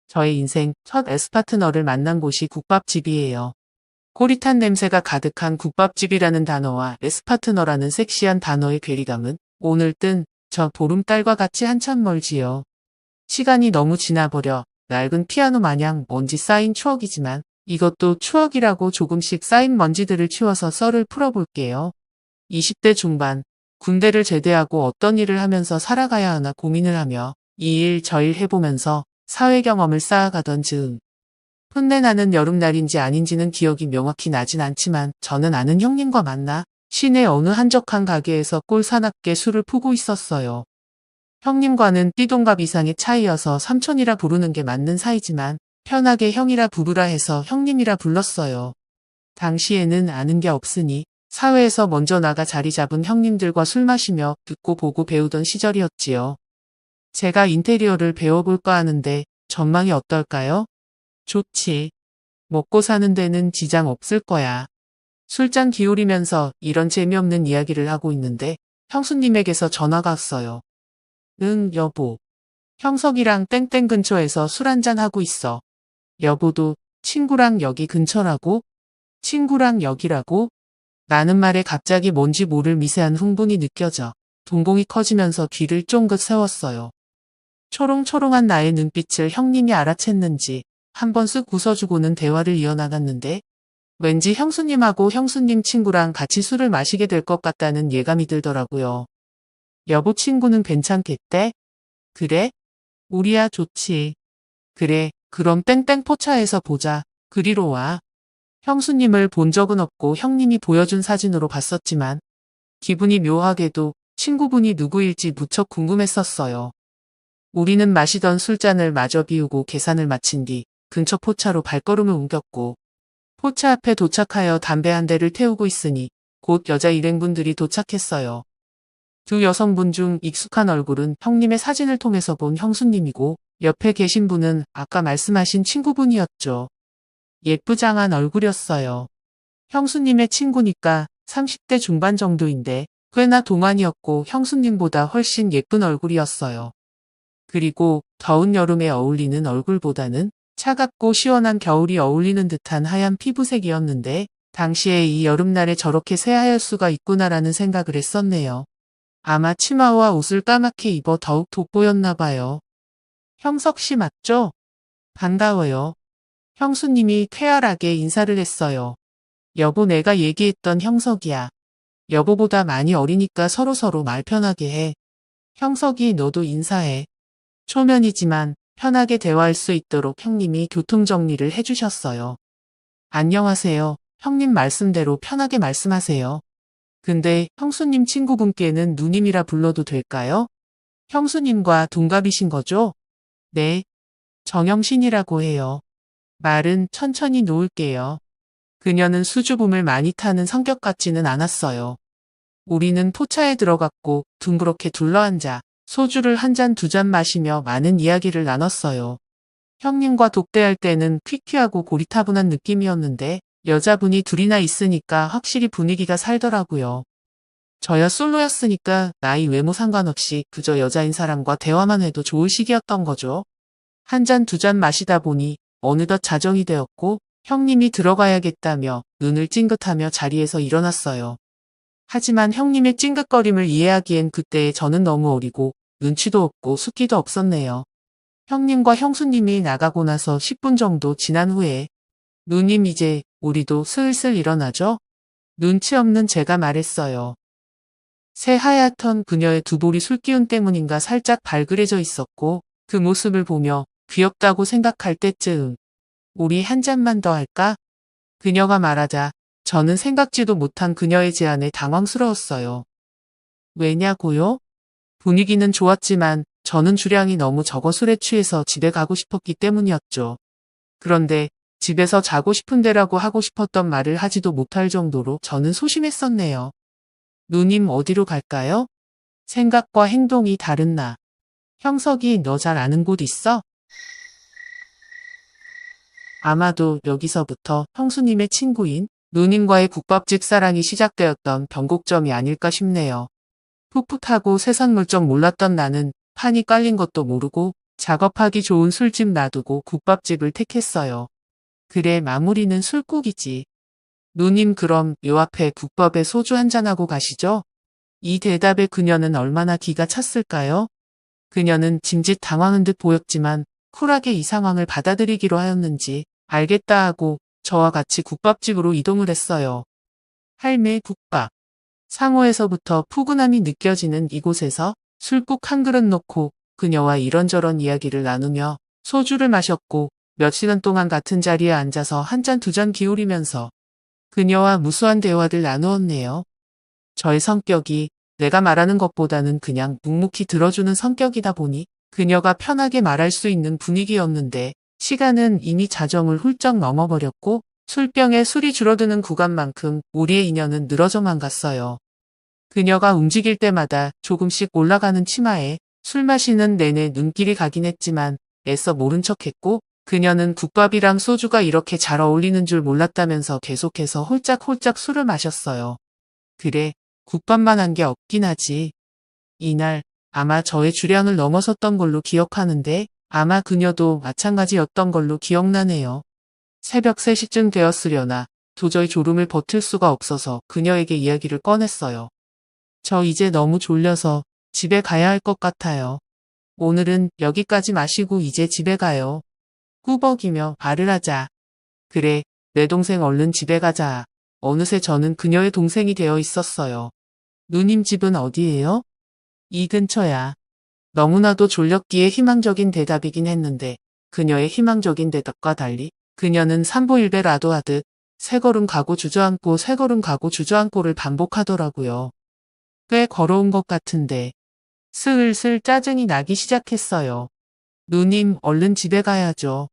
저의 인생 첫 에스파트너를 만난 곳이 국밥집이에요. 꼬릿한 냄새가 가득한 국밥집이라는 단어와 에스파트너라는 섹시한 단어의 괴리감은 오늘 뜬 저 보름달과 같이 한참 멀지요. 시간이 너무 지나버려 낡은 피아노 마냥 먼지 쌓인 추억이지만 이것도 추억이라고 조금씩 쌓인 먼지들을 치워서 썰을 풀어볼게요. 20대 중반, 군대를 제대하고 어떤 일을 하면서 살아가야 하나 고민을 하며 이 일 저 일 해보면서 사회 경험을 쌓아가던 즈음. 풋내나는 여름날인지 아닌지는 기억이 명확히 나진 않지만 저는 아는 형님과 만나 시내 어느 한적한 가게에서 꼴 사납게 술을 푸고 있었어요. 형님과는 띠동갑 이상의 차이여서 삼촌이라 부르는 게 맞는 사이지만 편하게 형이라 부르라 해서 형님이라 불렀어요. 당시에는 아는 게 없으니 사회에서 먼저 나가 자리 잡은 형님들과 술 마시며 듣고 보고 배우던 시절이었지요. 제가 인테리어를 배워볼까 하는데 전망이 어떨까요? 좋지. 먹고 사는 데는 지장 없을 거야. 술잔 기울이면서 이런 재미없는 이야기를 하고 있는데 형수님에게서 전화가 왔어요. 응, 여보. 형석이랑 땡땡 근처에서 술 한잔 하고 있어. 여보도 친구랑 여기 근처라고? 친구랑 여기라고? 라는 말에 갑자기 뭔지 모를 미세한 흥분이 느껴져 동공이 커지면서 귀를 쫑긋 세웠어요. 초롱초롱한 나의 눈빛을 형님이 알아챘는지 한번 쓱 웃어주고는 대화를 이어나갔는데 왠지 형수님하고 형수님 친구랑 같이 술을 마시게 될 것 같다는 예감이 들더라고요. 여보 친구는 괜찮겠대? 그래? 우리야 좋지. 그래, 그럼 땡땡 포차에서 보자. 그리로 와. 형수님을 본 적은 없고 형님이 보여준 사진으로 봤었지만 기분이 묘하게도 친구분이 누구일지 무척 궁금했었어요. 우리는 마시던 술잔을 마저 비우고 계산을 마친 뒤 근처 포차로 발걸음을 옮겼고 포차 앞에 도착하여 담배 한 대를 태우고 있으니 곧 여자 일행분들이 도착했어요. 두 여성분 중 익숙한 얼굴은 형님의 사진을 통해서 본 형수님이고 옆에 계신 분은 아까 말씀하신 친구분이었죠. 예쁘장한 얼굴이었어요. 형수님의 친구니까 30대 중반 정도인데 꽤나 동안이었고 형수님보다 훨씬 예쁜 얼굴이었어요. 그리고 더운 여름에 어울리는 얼굴보다는 차갑고 시원한 겨울이 어울리는 듯한 하얀 피부색이었는데 당시에 이 여름날에 저렇게 새하얄 수가 있구나라는 생각을 했었네요. 아마 치마와 옷을 까맣게 입어 더욱 돋보였나 봐요. 형석 씨 맞죠? 반가워요. 형수님이 쾌활하게 인사를 했어요. 여보 내가 얘기했던 형석이야. 여보보다 많이 어리니까 서로서로 말 편하게 해. 형석이 너도 인사해. 초면이지만 편하게 대화할 수 있도록 형님이 교통정리를 해주셨어요. 안녕하세요. 형님 말씀대로 편하게 말씀하세요. 근데 형수님 친구분께는 누님이라 불러도 될까요? 형수님과 동갑이신 거죠? 네. 정영신이라고 해요. 말은 천천히 놓을게요. 그녀는 수줍음을 많이 타는 성격 같지는 않았어요. 우리는 포차에 들어갔고 둥그렇게 둘러앉아 소주를 한 잔 두 잔 마시며 많은 이야기를 나눴어요. 형님과 독대할 때는 퀴퀴하고 고리타분한 느낌이었는데 여자분이 둘이나 있으니까 확실히 분위기가 살더라고요. 저야 솔로였으니까 나이 외모 상관없이 그저 여자인 사람과 대화만 해도 좋을 시기였던 거죠. 한 잔 두 잔 마시다 보니 어느덧 자정이 되었고 형님이 들어가야겠다며 눈을 찡긋하며 자리에서 일어났어요. 하지만 형님의 찡긋거림을 이해하기엔 그때의 저는 너무 어리고 눈치도 없고 숫기도 없었네요. 형님과 형수님이 나가고 나서 10분 정도 지난 후에 누님 이제 우리도 슬슬 일어나죠? 눈치 없는 제가 말했어요. 새하얗던 그녀의 두 볼이 술기운 때문인가 살짝 발그레져 있었고 그 모습을 보며 귀엽다고 생각할 때쯤 우리 한 잔만 더 할까? 그녀가 말하자 저는 생각지도 못한 그녀의 제안에 당황스러웠어요. 왜냐고요? 분위기는 좋았지만 저는 주량이 너무 적어 술에 취해서 집에 가고 싶었기 때문이었죠. 그런데 집에서 자고 싶은데라고 하고 싶었던 말을 하지도 못할 정도로 저는 소심했었네요. 누님 어디로 갈까요? 생각과 행동이 다른 나. 형석이 너 잘 아는 곳 있어? 아마도 여기서부터 형수님의 친구인 누님과의 국밥집 사랑이 시작되었던 변곡점이 아닐까 싶네요. 풋풋하고 세상 물정 몰랐던 나는 판이 깔린 것도 모르고 작업하기 좋은 술집 놔두고 국밥집을 택했어요. 그래, 마무리는 술국이지. 누님, 그럼 요 앞에 국밥에 소주 한잔하고 가시죠? 이 대답에 그녀는 얼마나 기가 찼을까요? 그녀는 짐짓 당황한 듯 보였지만 쿨하게 이 상황을 받아들이기로 하였는지 알겠다 하고 저와 같이 국밥집으로 이동을 했어요. 할매 국밥. 상호에서부터 푸근함이 느껴지는 이곳에서 술국 한 그릇 놓고 그녀와 이런저런 이야기를 나누며 소주를 마셨고 몇 시간 동안 같은 자리에 앉아서 한 잔 두 잔 기울이면서 그녀와 무수한 대화를 나누었네요. 저의 성격이 내가 말하는 것보다는 그냥 묵묵히 들어주는 성격이다 보니 그녀가 편하게 말할 수 있는 분위기였는데 시간은 이미 자정을 훌쩍 넘어버렸고 술병에 술이 줄어드는 구간만큼 우리의 인연은 늘어져만 갔어요. 그녀가 움직일 때마다 조금씩 올라가는 치마에 술 마시는 내내 눈길이 가긴 했지만 애써 모른 척했고 그녀는 국밥이랑 소주가 이렇게 잘 어울리는 줄 몰랐다면서 계속해서 홀짝홀짝 술을 마셨어요. 그래, 국밥만 한 게 없긴 하지. 이날 아마 저의 주량을 넘어섰던 걸로 기억하는데 아마 그녀도 마찬가지였던 걸로 기억나네요. 새벽 3시쯤 되었으려나 도저히 졸음을 버틸 수가 없어서 그녀에게 이야기를 꺼냈어요. 저 이제 너무 졸려서 집에 가야 할 것 같아요. 오늘은 여기까지 마시고 이제 집에 가요. 꾸벅이며 말을 하자. 그래, 내 동생 얼른 집에 가자. 어느새 저는 그녀의 동생이 되어 있었어요. 누님 집은 어디예요? 이 근처야. 너무나도 졸렸기에 희망적인 대답이긴 했는데 그녀의 희망적인 대답과 달리 그녀는 삼보일배라도 하듯 세 걸음 가고 주저앉고 세 걸음 가고 주저앉고를 반복하더라고요. 꽤 걸어온 것 같은데 슬슬 짜증이 나기 시작했어요. 누님, 얼른 집에 가야죠.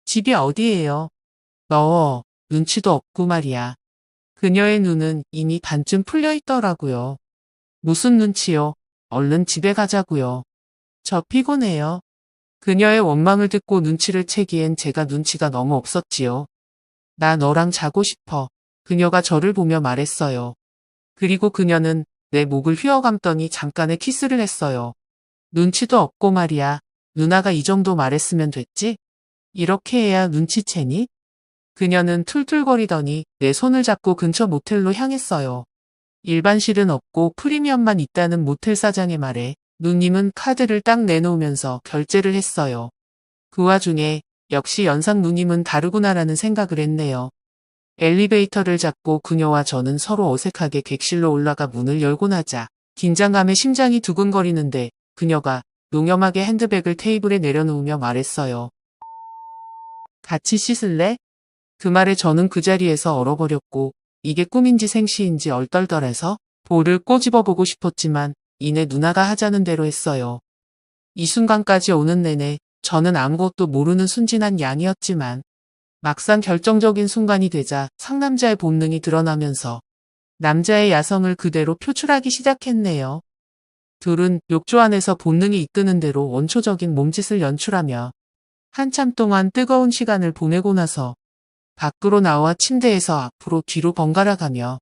집이 어디예요? 너 눈치도 없고 말이야. 그녀의 눈은 이미 반쯤 풀려 있더라고요. 무슨 눈치요? 얼른 집에 가자고요. 저 피곤해요. 그녀의 원망을 듣고 눈치를 채기엔 제가 눈치가 너무 없었지요. 나 너랑 자고 싶어. 그녀가 저를 보며 말했어요. 그리고 그녀는 내 목을 휘어감더니 잠깐의 키스를 했어요. 눈치도 없고 말이야. 누나가 이 정도 말했으면 됐지? 이렇게 해야 눈치채니? 그녀는 툴툴거리더니 내 손을 잡고 근처 모텔로 향했어요. 일반실은 없고 프리미엄만 있다는 모텔 사장의 말에 누님은 카드를 딱 내놓으면서 결제를 했어요. 그 와중에 역시 연상 누님은 다르구나라는 생각을 했네요. 엘리베이터를 잡고 그녀와 저는 서로 어색하게 객실로 올라가 문을 열고 나자 긴장감에 심장이 두근거리는데 그녀가 농염하게 핸드백을 테이블에 내려놓으며 말했어요. 같이 씻을래? 그 말에 저는 그 자리에서 얼어버렸고 이게 꿈인지 생시인지 얼떨떨해서 볼을 꼬집어 보고 싶었지만 이내 누나가 하자는 대로 했어요. 이 순간까지 오는 내내 저는 아무것도 모르는 순진한 양이었지만 막상 결정적인 순간이 되자 상남자의 본능이 드러나면서 남자의 야성을 그대로 표출하기 시작했네요. 둘은 욕조 안에서 본능이 이끄는 대로 원초적인 몸짓을 연출하며 한참 동안 뜨거운 시간을 보내고 나서 밖으로 나와 침대에서 앞으로 뒤로 번갈아 가며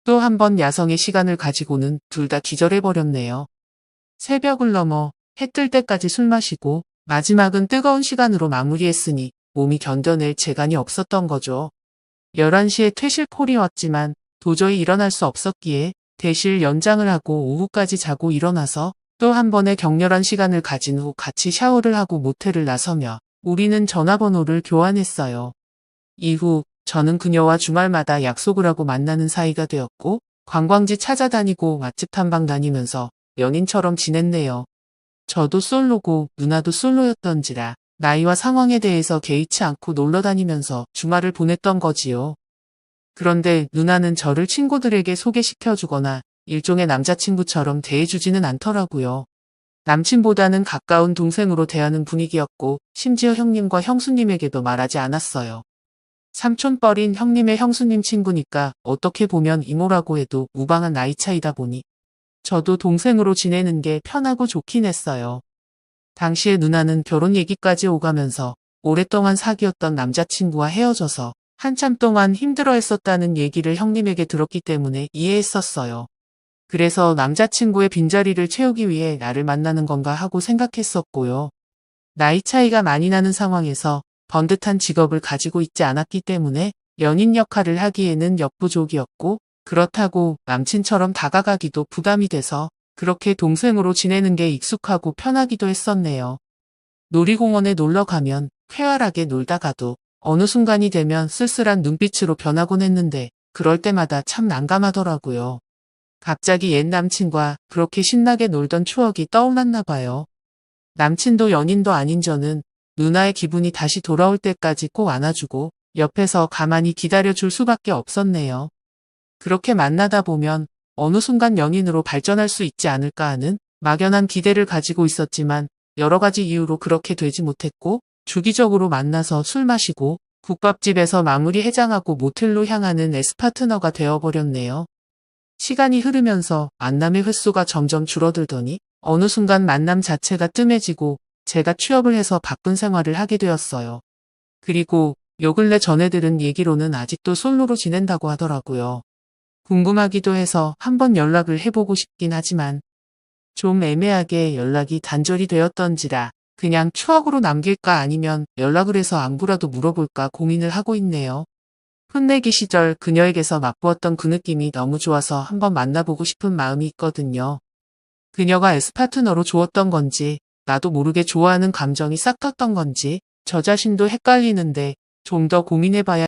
또 한 번 야성의 시간을 가지고는 둘 다 기절해버렸네요. 새벽을 넘어 해 뜰 때까지 술 마시고 마지막은 뜨거운 시간으로 마무리했으니 몸이 견뎌낼 재간이 없었던 거죠. 11시에 퇴실 콜이 왔지만 도저히 일어날 수 없었기에 대실 연장을 하고 오후까지 자고 일어나서 또 한 번의 격렬한 시간을 가진 후 같이 샤워를 하고 모텔을 나서며 우리는 전화번호를 교환했어요. 이후 저는 그녀와 주말마다 약속을 하고 만나는 사이가 되었고 관광지 찾아다니고 맛집 탐방 다니면서 연인처럼 지냈네요. 저도 솔로고 누나도 솔로였던지라 나이와 상황에 대해서 개의치 않고 놀러 다니면서 주말을 보냈던 거지요. 그런데 누나는 저를 친구들에게 소개시켜주거나 일종의 남자친구처럼 대해주지는 않더라고요. 남친보다는 가까운 동생으로 대하는 분위기였고 심지어 형님과 형수님에게도 말하지 않았어요. 삼촌뻘인 형님의 형수님 친구니까 어떻게 보면 이모라고 해도 무방한 나이 차이다 보니 저도 동생으로 지내는 게 편하고 좋긴 했어요. 당시에 누나는 결혼 얘기까지 오가면서 오랫동안 사귀었던 남자친구와 헤어져서 한참 동안 힘들어했었다는 얘기를 형님에게 들었기 때문에 이해했었어요. 그래서 남자친구의 빈자리를 채우기 위해 나를 만나는 건가 하고 생각했었고요. 나이 차이가 많이 나는 상황에서 번듯한 직업을 가지고 있지 않았기 때문에 연인 역할을 하기에는 역부족이었고, 그렇다고 남친처럼 다가가기도 부담이 돼서 그렇게 동생으로 지내는 게 익숙하고 편하기도 했었네요. 놀이공원에 놀러 가면 쾌활하게 놀다가도 어느 순간이 되면 쓸쓸한 눈빛으로 변하곤 했는데 그럴 때마다 참 난감하더라고요. 갑자기 옛 남친과 그렇게 신나게 놀던 추억이 떠올랐나 봐요. 남친도 연인도 아닌 저는 누나의 기분이 다시 돌아올 때까지 꼭 안아주고 옆에서 가만히 기다려줄 수밖에 없었네요. 그렇게 만나다 보면 어느 순간 연인으로 발전할 수 있지 않을까 하는 막연한 기대를 가지고 있었지만 여러 가지 이유로 그렇게 되지 못했고, 주기적으로 만나서 술 마시고 국밥집에서 마무리 해장하고 모텔로 향하는 에스파트너가 되어버렸네요. 시간이 흐르면서 만남의 횟수가 점점 줄어들더니 어느 순간 만남 자체가 뜸해지고 제가 취업을 해서 바쁜 생활을 하게 되었어요. 그리고 요 근래 전해 들은 얘기로는 아직도 솔로로 지낸다고 하더라고요. 궁금하기도 해서 한번 연락을 해보고 싶긴 하지만 좀 애매하게 연락이 단절이 되었던지라 그냥 추억으로 남길까 아니면 연락을 해서 안부라도 물어볼까 고민을 하고 있네요. 풋내기 시절 그녀에게서 맛보았던 그 느낌이 너무 좋아서 한번 만나보고 싶은 마음이 있거든요. 그녀가 에스파트너로 좋았던 건지 나도 모르게 좋아하는 감정이 싹 텄던 건지 저 자신도 헷갈리는데 좀 더 고민해봐야